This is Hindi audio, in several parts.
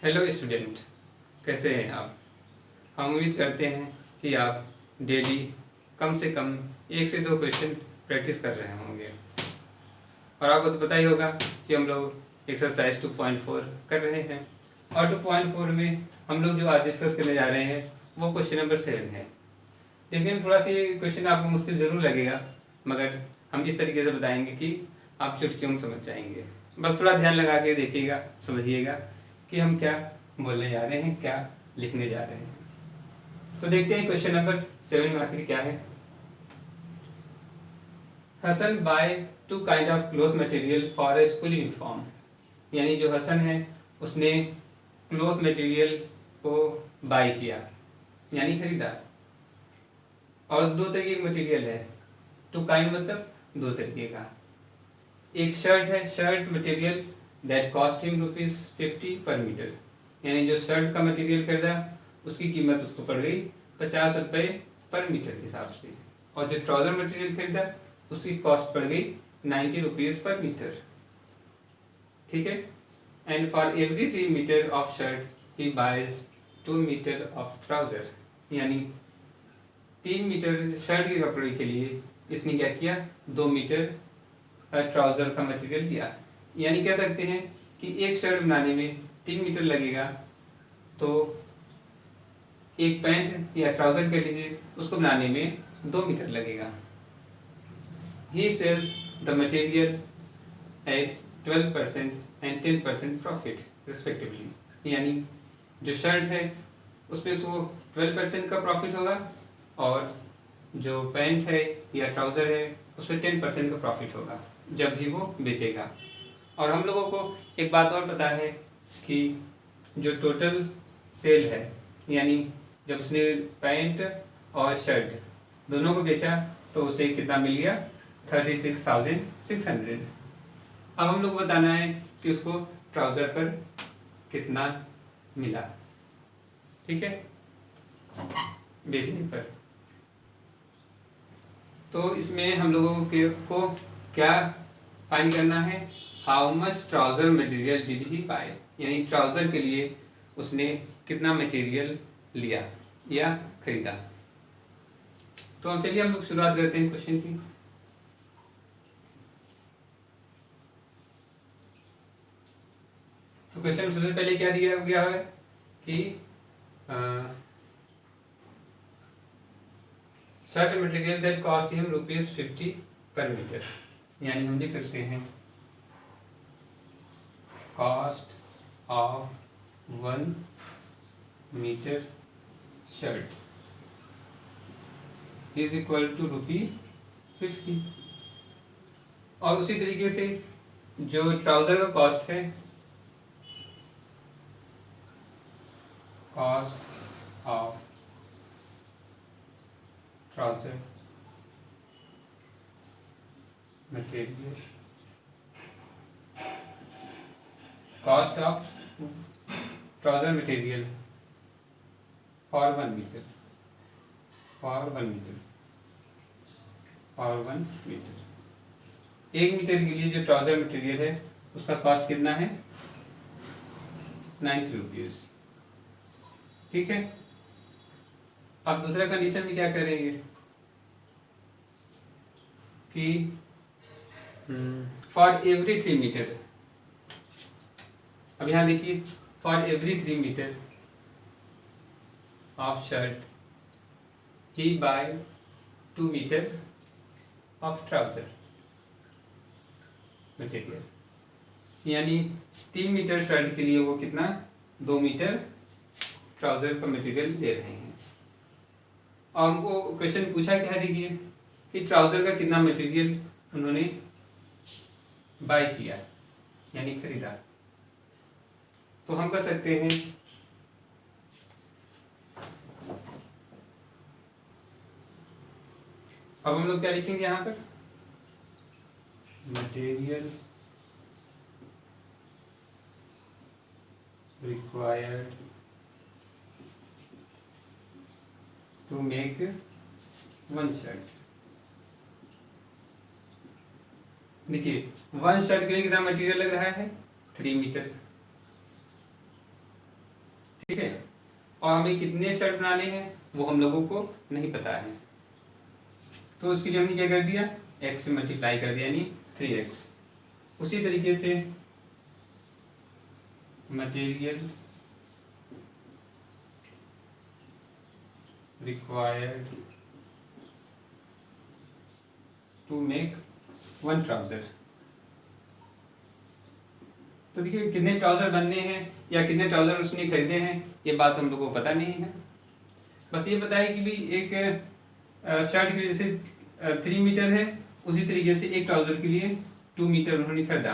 हेलो स्टूडेंट, कैसे हैं आप। हम उम्मीद करते हैं कि आप डेली कम से कम 1 से 2 क्वेश्चन प्रैक्टिस कर रहे होंगे। और आपको तो पता ही होगा कि हम लोग एक्सरसाइज 2.4 कर रहे हैं और 2.4 में हम लोग जो आज डिस्कस करने जा रहे हैं वो क्वेश्चन नंबर 7 है। देखने में थोड़ा सी क्वेश्चन आपको मुश्किल ज़रूर लगेगा, मगर हम इस तरीके से बताएंगे कि आप चुटकियों में समझ जाएंगे। बस थोड़ा ध्यान लगा के देखिएगा, समझिएगा कि हम क्या बोलने जा रहे हैं, क्या लिखने जा रहे हैं। तो देखते हैं क्वेश्चन नंबर 7 में आखिर क्या है। Hasan buy 2 kind of cloth material for a school uniform. यानी जो हसन है उसने क्लोथ मटेरियल को बाय किया यानी खरीदा। और 2 तरीके का मटेरियल है। 2 काइंड मतलब 2 तरीके का। एक शर्ट है, shirt material that cost him ₹50 per metre. यानी जो शर्ट का मटेरियल खरीदा उसकी कीमत उसको पड़ गई ₹50 पर मीटर के हिसाब से। और जो ट्राउजर मटेरियल खरीदा उसकी कॉस्ट पड़ गई ₹90 पर मीटर। ठीक है। And for every 3 metre of shirt he buys 2 metre of trouser. यानी 3 मीटर शर्ट के कपड़े के लिए इसने क्या किया, 2 मीटर ट्राउजर का मटेरियल लिया। यानी कह सकते हैं कि एक शर्ट बनाने में 3 मीटर लगेगा, तो एक पैंट या ट्राउजर कह लीजिए उसको बनाने में 2 मीटर लगेगा। He sells the material at 12% and 10% profit respectively. यानी जो शर्ट है उसमें उसको 12% का प्रॉफिट होगा और जो पैंट है या ट्राउज़र है उसमें 10% का प्रॉफिट होगा जब भी वो बेचेगा। और हम लोगों को एक बात और पता है कि जो टोटल सेल है, यानी जब उसने पैंट और शर्ट दोनों को बेचा तो उसे कितना मिल गया, 36,600। अब हम लोग को बताना है कि उसको ट्राउज़र पर कितना मिला। ठीक है, बेचने पर। तो इसमें हम लोगों को क्या फाइंड करना है, how much trouser material did he buy. यानी ट्राउज़र के लिए उसने कितना मटेरियल लिया या खरीदा। तो हम चलिए हम लोग शुरुआत करते हैं क्वेश्चन की। तो क्वेश्चन में सबसे पहले क्या दिया गया है कि shirt material that cost him ₹50 per metre. यानी हम लिख सकते हैं cost of 1 metre shirt is equal to ₹50। और उसी तरीके से जो ट्राउज़र का कॉस्ट है, cost of trouser material, cost of trouser material for 1 metre, for 1 metre, for 1 metre. 1 metre के लिए जो ट्राउज़र मटेरियल है उसका कॉस्ट कितना है, ₹90। ठीक है। अब दूसरा कंडीशन में क्या करेंगे कि फॉर एवरी 3 मीटर। अब यहाँ देखिए, for every 3 metre of shirt he buy 2 metre of trouser material. यानी 3 मीटर शर्ट के लिए वो कितना, 2 मीटर ट्राउजर का मटेरियल ले रहे हैं। और हमको क्वेश्चन पूछा क्या है, देखिए कि ट्राउजर का कितना मटेरियल उन्होंने बाय किया यानी खरीदा। तो हम कर सकते हैं अब हम लोग क्या लिखेंगे यहाँ पर, material required to make 1 shirt. देखिए 1 शर्ट के लिए कितना मटेरियल लग रहा है, 3 मीटर। ठीक है। और हमें कितने शर्ट बनाने हैं वो हम लोगों को नहीं पता है, तो उसके लिए हमने क्या कर दिया, x से मल्टीप्लाई कर दिया, यानी 3x। उसी तरीके से material required to make 1 trouser. तो देखिए कितने ट्राउजर बनने हैं या कितने ट्राउजर उसने खरीदे हैं ये बात हम लोगों को पता नहीं है, बस ये पता है कि भी एक शर्ट के लिए जैसे 3 मीटर है, उसी तरीके से एक ट्राउजर के लिए 2 मीटर उन्होंने खरीदा,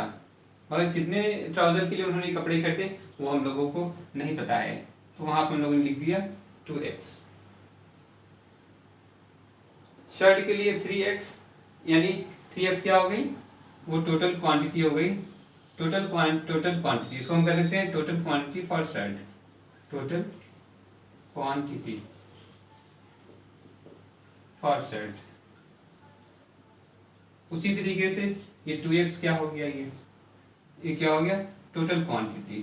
मगर कितने ट्राउजर के लिए उन्होंने कपड़े खरीदे वो हम लोगों को नहीं पता है, तो वहां पर हम लोगों ने लिख दिया 2x। शर्ट के लिए 3x, यानी 3x क्या हो गई, वो टोटल क्वांटिटी हो गई, टोटल क्वांटिटी, इसको हम कह सकते हैं total quantity for shirt, total quantity for shirt. उसी तरीके से ये 2x क्या हो गया, ये क्या हो गया, टोटल क्वांटिटी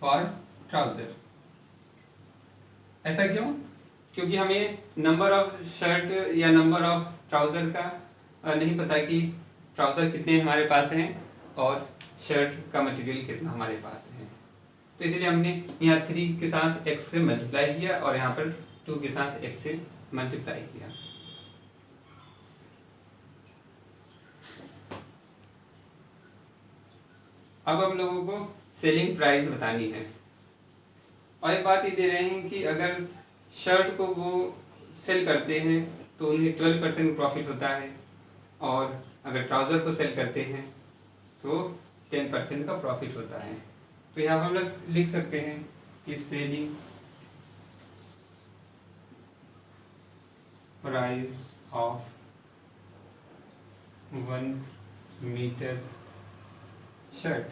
फॉर ट्राउजर। ऐसा क्यों, क्योंकि हमें नंबर ऑफ शर्ट या नंबर ऑफ ट्राउजर का नहीं पता कि ट्राउजर कितने हमारे पास हैं और शर्ट का मटेरियल कितना हमारे पास है, तो इसलिए हमने यहाँ 3 के साथ x से मल्टीप्लाई किया और यहाँ पर 2 के साथ x से मल्टीप्लाई किया। अब हम लोगों को सेलिंग प्राइस बतानी है, और एक बात ये दे रहे हैं कि अगर शर्ट को वो सेल करते हैं तो उन्हें 12% प्रॉफिट होता है, और अगर ट्राउज़र को सेल करते हैं तो 10% का प्रॉफिट होता है। तो यहाँ पर हम लोग लिख सकते हैं कि selling price of 1 metre shirt,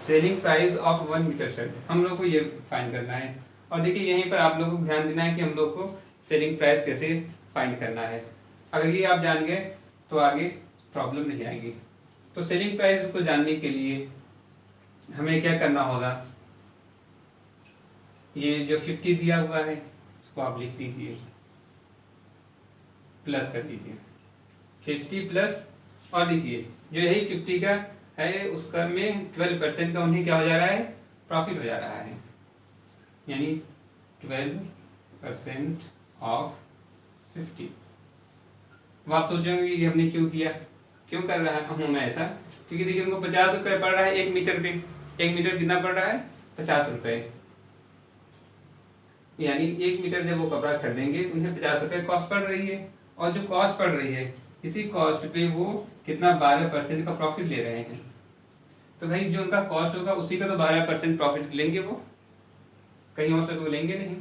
selling price of 1 metre shirt हम लोग को ये फाइंड करना है। और देखिए यहीं पर आप लोगों को ध्यान देना है कि हम लोग को सेलिंग प्राइस कैसे फाइंड करना है, अगर ये आप जान गए तो आगे प्रॉब्लम नहीं आएगी। तो सेलिंग प्राइस को जानने के लिए हमें क्या करना होगा, ये जो 50 दिया हुआ है इसको आप लिख लीजिए, प्लस कर लीजिए 50 प्लस, और देखिए जो यही 50 का है उसका में 12% का उन्हें क्या हो जा रहा है, प्रॉफिट हो जा रहा है, यानी 12% ऑफ 50। अब आप सोचेंगे कि हमने क्यों किया, क्यों कर रहा हूँ मैं ऐसा, क्योंकि देखिए उनको 50 रुपये पड़ रहा है 1 मीटर पे, 1 मीटर कितना पड़ रहा है 50 रुपये, यानी 1 मीटर जब वो कपड़ा खरीदेंगे तो उन्हें 50 रुपये कॉस्ट पड़ रही है, और जो कॉस्ट पड़ रही है इसी कॉस्ट पे वो कितना 12% का प्रॉफिट ले रहे हैं। तो भाई जो उनका कॉस्ट होगा उसी का तो 12% प्रॉफिट लेंगे, वो कहीं और से तो लेंगे नहीं।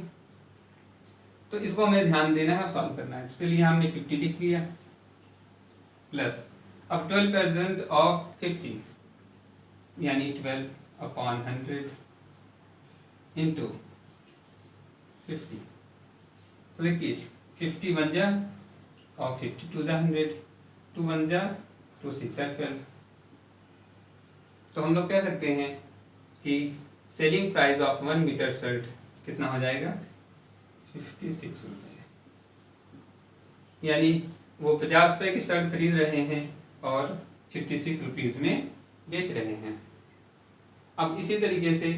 तो इसको हमें ध्यान देना है और सॉल्व करना है, इसलिए हमने 50 लिख लिया, प्लस अब 12% ऑफ 50 यानी 12/100 इंटू 50। तो देखिए 50 बन जा और 52 जा 100, 2 बन जा 2 6 12। तो हम लोग कह सकते हैं कि selling price of 1 metre shirt कितना हो जाएगा 56 रुपये, यानी वो 50 रुपये की शर्ट खरीद रहे हैं और 56 रुपीज़ में बेच रहे हैं। अब इसी तरीके से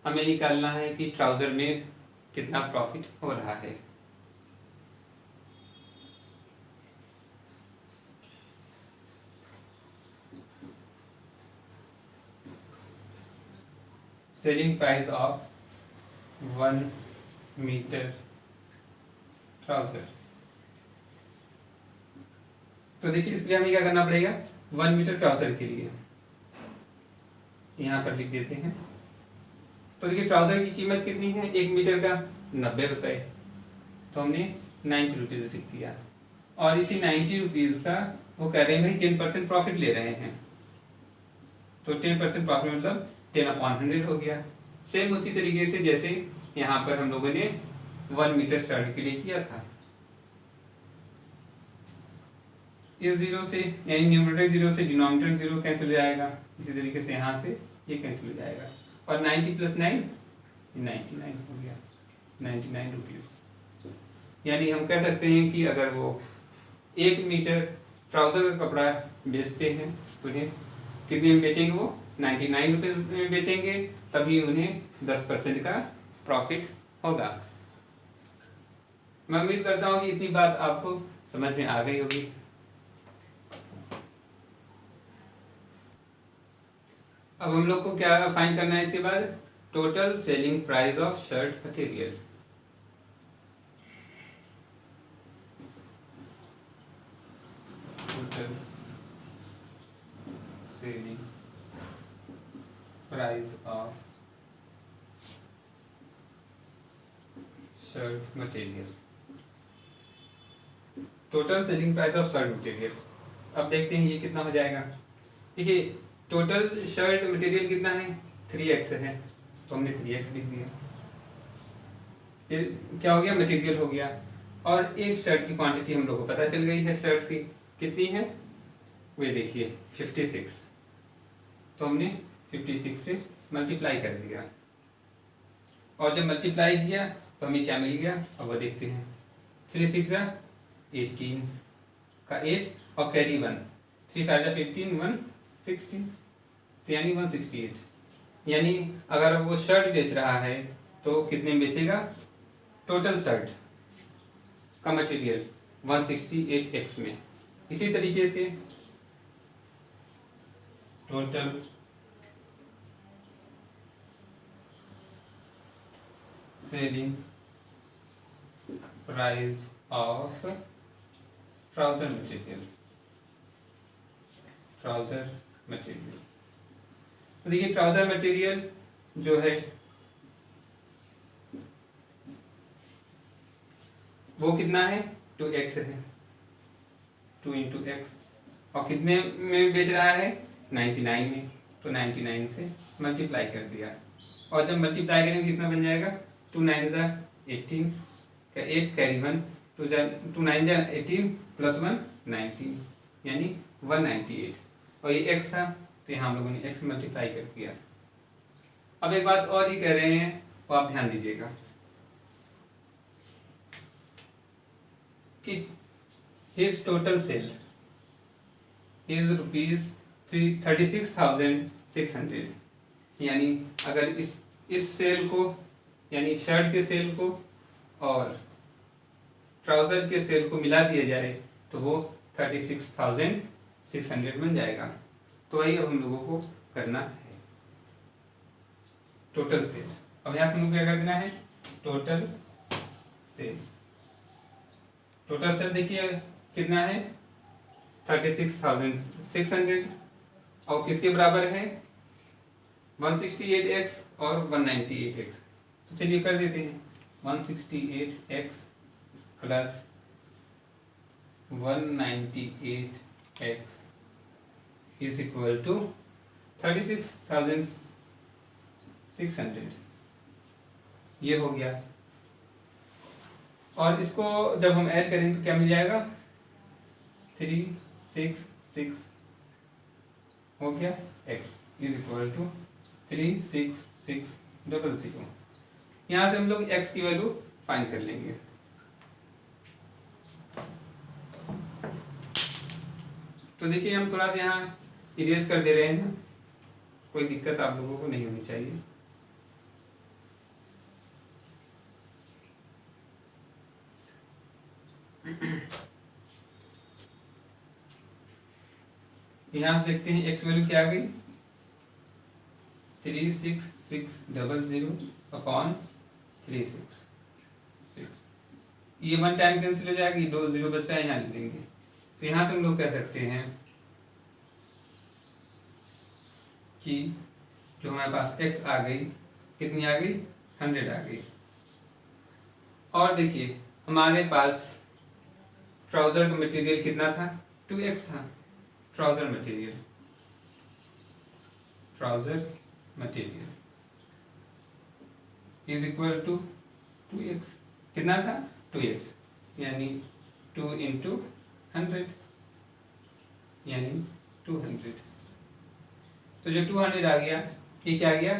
हमें निकालना है कि ट्राउज़र में कितना प्रॉफिट हो रहा है। Selling price of 1 metre trouser. तो देखिए इसके लिए हमें क्या करना पड़ेगा, 1 मीटर ट्राउजर के लिए यहाँ पर लिख देते हैं। तो देखिए ट्राउजर की कीमत कितनी है, 1 मीटर का 90 रुपये, तो हमने 90 रुपीज़ लिख दिया, और इसी 90 रुपीज़ का वो कह रहे हैं भाई 10% प्रॉफिट ले रहे हैं, तो 10% प्रॉफिट मतलब 10/100 हो गया। सेम उसी तरीके से जैसे यहाँ पर हम लोगों ने 1 मीटर शर्ट के लिए किया था। इस जीरो से यानी न्यूमरेटर जीरो से डिनोमिनेटर जीरो कैंसिल हो जाएगा, इसी तरीके से यहाँ से ये कैंसिल हो जाएगा, और 90 + 9 99 हो गया, 99 रुपीज़। यानी हम कह सकते हैं कि अगर वो 1 मीटर ट्राउज़र का कपड़ा बेचते हैं तो उन्हें कितने में बेचेंगे, वो 99 रुपीज़ में बेचेंगे, तभी उन्हें 10% का प्रॉफिट होगा। मैं उम्मीद करता हूँ कि इतनी बात आपको समझ में आ गई होगी। अब हम लोग को क्या फाइंड करना है इसके बाद, total selling price of shirt material. Total selling price of shirt material, total selling price of shirt material. अब देखते हैं ये कितना हो जाएगा। देखिए टोटल शर्ट मटेरियल कितना है, 3x है, तो हमने 3x लिख दिया। ये क्या हो गया, मटेरियल हो गया। और एक शर्ट की क्वांटिटी हम लोग को पता चल गई है, शर्ट की कितनी है, वे देखिए 56, तो हमने 56 से मल्टीप्लाई कर दिया, और जब मल्टीप्लाई किया तो हमें क्या मिल गया, अब वो देखते हैं। 3 6 18 का 8 और कैरी 1, 3 5 15 1 16, तो यानी 168। यानी अगर वो शर्ट बेच रहा है तो कितने में बेचेगा, टोटल शर्ट का मटेरियल 168x में। इसी तरीके से total selling price of trouser material, trouser material. तो देखिए ट्राउजर मटेरियल जो है वो कितना है, 2x है, 2 × x, और कितने में बेच रहा है, 99 में, तो 99 से मल्टीप्लाई कर दिया, और जब मल्टीप्लाई करेंगे कितना बन जाएगा, 2 9 18 का 8 कैरी 1, 2 9 18 + 1 19, यानी 198, और ये x था तो यहाँ हम लोगों ने x से मल्टीप्लाई कर दिया। अब एक बात और ही कह रहे हैं, वो आप ध्यान दीजिएगा कि his total sale is ₹36,600। यानी अगर इस सेल को, यानी शर्ट के सेल को और ट्राउज़र के सेल को मिला दिया जाए तो वो 36,600 बन जाएगा। तो वही अब हम लोगों को करना है, टोटल सेल। अब यहाँ से हम लोग क्या कर देना है, टोटल सेल। टोटल सेल देखिए कितना है, 36,600, और किसके बराबर है, 168x और 198x। तो चलिए कर देते हैं, 168x + 198x is equal to 36,600, ये हो गया। और इसको जब हम ऐड करेंगे तो क्या मिल जाएगा, 366 हो गया, x इज इक्वल टू 36600। यहाँ से हम लोग x की वैल्यू फाइंड कर लेंगे। तो देखिए हम थोड़ा सा यहाँ इरेज कर दे रहे हैं, कोई दिक्कत आप लोगों को नहीं होनी चाहिए। यहाँ से देखते हैं x वैल्यू क्या आ गई, 36600/36। ये 1 टाइम कैंसिल हो जाएगी, 2 0 बचता है, यहाँ लिख देंगे। तो यहाँ से हम लोग कह सकते हैं कि जो हमारे पास x आ गई, कितनी आ गई, 100 आ गई। और देखिए हमारे पास ट्राउजर का मटेरियल कितना था, 2x था। Trouser material is equal to 2x, कितना था, 2x, यानी 2 × 100। यानी 200। तो जो 200 आ गया ये क्या आ गया,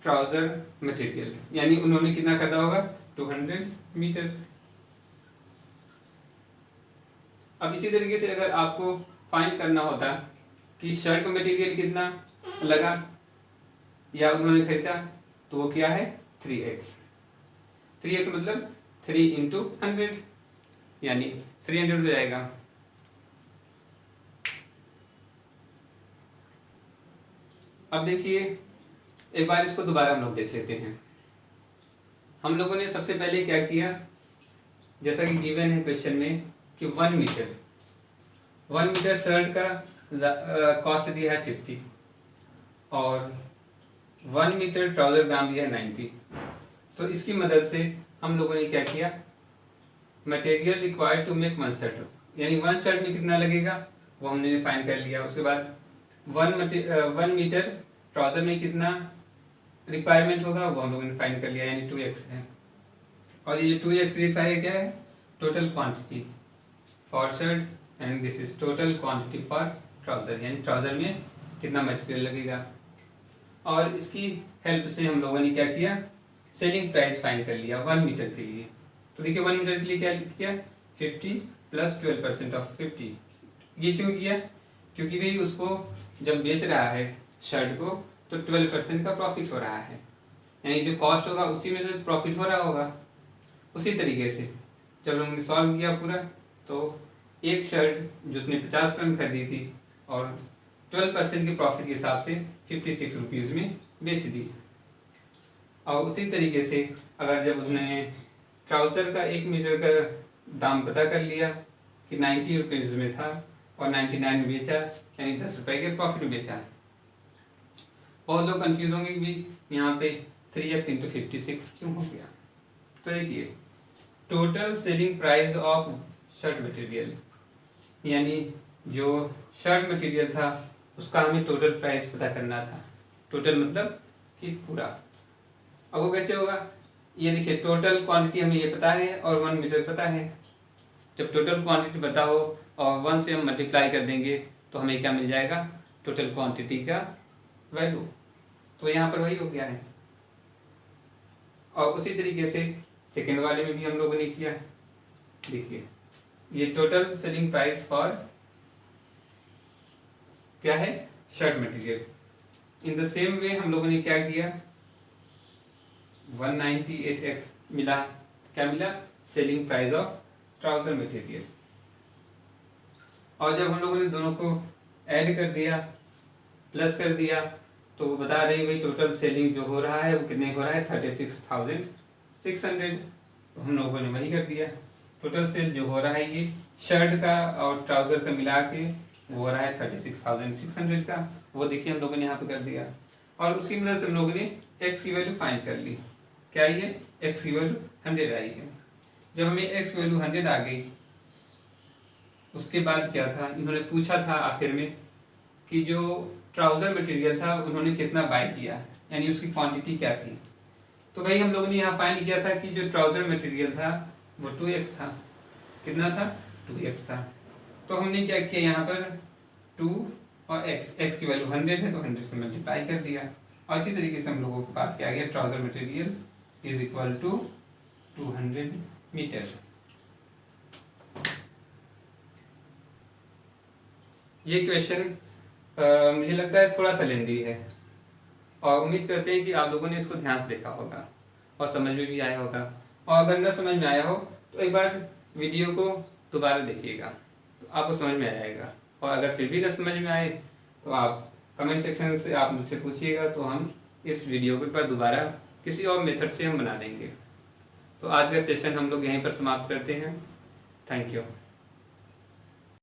ट्राउजर मटेरियल, यानी उन्होंने कितना खरीदा होगा, 200 मीटर। अब इसी तरीके से अगर आपको फाइंड करना होता कि शर्ट का मटेरियल कितना लगा या उन्होंने खरीदा, तो वो क्या है, 3x। 3x मतलब 3 इंटू 100, यानी 300 हो जाएगा। अब देखिए एक बार इसको दोबारा हम लोग देख लेते हैं। हम लोगों ने सबसे पहले क्या किया, जैसा कि गिवन है क्वेश्चन में कि 1 मीटर शर्ट का कॉस्ट दिया है 50 और 1 मीटर ट्राउजर दाम दिया है 90। तो इसकी मदद से हम लोगों ने क्या किया, material required to make 1 shirt, यानी 1 शर्ट में कितना लगेगा वो हमने फाइंड कर लिया। उसके बाद 1 मीटर ट्राउजर में कितना रिक्वायरमेंट होगा वो हम लोगों ने फाइंड कर लिया, यानी 2x है। और ये जो 2x 3x आया क्या है, total quantity for shirt and this is total quantity for trouser, यानी ट्राउजर में कितना मटेरियल लगेगा। और इसकी हेल्प से हम लोगों ने क्या किया, सेलिंग प्राइस फाइंड कर लिया 1 मीटर के लिए। तो देखिए 1 मीटर के लिए क्या किया, 50 प्लस 12% ऑफ 50। ये क्यों किया, क्योंकि भाई उसको जब बेच रहा है शर्ट को तो 12% का प्रॉफिट हो रहा है, यानी जो कॉस्ट होगा उसी में से प्रॉफिट हो रहा होगा। उसी तरीके से जब हमने सॉल्व किया पूरा, तो एक शर्ट जो उसने 50 रुपये में खरीदी थी और 12% के प्रॉफिट के हिसाब से 56 रुपीज़ में बेच दी। और उसी तरीके से अगर जब उसने ट्राउज़र का 1 मीटर का दाम पता कर लिया कि 90 रुपीज़ में था और 99 में बेचा, यानी 10 रुपये के प्रॉफिट में बेचा। बहुत लोग कंफ्यूज होंगे कि यहाँ पे 3x इंटू 56 क्यों हो गया। तो देखिए total selling price of shirt material, यानी जो शर्ट मटेरियल था उसका हमें टोटल प्राइस पता करना था। टोटल मतलब कि पूरा। अब वो कैसे होगा, ये देखिए टोटल क्वांटिटी हमें ये पता है और 1 मीटर पता है। जब टोटल क्वांटिटी पता हो और 1 से हम मल्टीप्लाई कर देंगे तो हमें क्या मिल जाएगा, टोटल क्वांटिटी का वैल्यू। तो यहाँ पर वही हो गया है। और उसी तरीके से सेकेंड वाले में भी हम लोगों ने किया। देखिए ये टोटल सेलिंग प्राइस फॉर क्या है, shirt material. In the same way हम लोगों ने क्या किया, 198x मिला, क्या मिला, selling price of trouser material. और जब हम लोगों ने दोनों को ऐड कर दिया, प्लस कर दिया, तो वो बता रहे भाई टोटल सेलिंग जो हो रहा है वो कितने हो रहा है, 36,600। तो हम लोगों ने वही कर दिया। टोटल सेल जो हो रहा है ये शर्ट का और ट्राउजर का मिला के वो हो रहा है 36,600 का। वो देखिए हम लोगों ने यहाँ पे कर दिया। और उसकी मदद से हम लोगों ने x की वैल्यू फाइंड कर ली। क्या आई है, x की वैल्यू 100 आई है। जब हमें x की वैल्यू 100 आ गई, उसके बाद क्या था, इन्होंने पूछा था आखिर में कि जो ट्राउजर मटेरियल था उन्होंने कितना बाय किया, यानी उसकी क्वांटिटी क्या थी। तो भाई हम लोगों ने यहाँ फाइंड किया था कि जो ट्राउजर मटेरियल था वो 2x था। कितना था, 2x था। तो हमने क्या किया, यहाँ पर 2 और x की वैल्यू 100 है तो 100 से मल्टीप्लाई कर दिया। और इसी तरीके से हम लोगों के पास क्या आ गया, trouser material is equal to 200 metre. ये क्वेश्चन मुझे लगता है थोड़ा सा लेंदी है और उम्मीद करते हैं कि आप लोगों ने इसको ध्यान से देखा होगा और समझ में भी आया होगा। और अगर न समझ में आया हो तो एक बार वीडियो को दोबारा देखिएगा तो आपको समझ में आ जाएगा। और अगर फिर भी न समझ में आए तो आप कमेंट सेक्शन से आप मुझसे पूछिएगा, तो हम इस वीडियो को एक बार दोबारा किसी और मेथड से हम बना देंगे। तो आज का सेशन हम लोग यहीं पर समाप्त करते हैं। Thank you.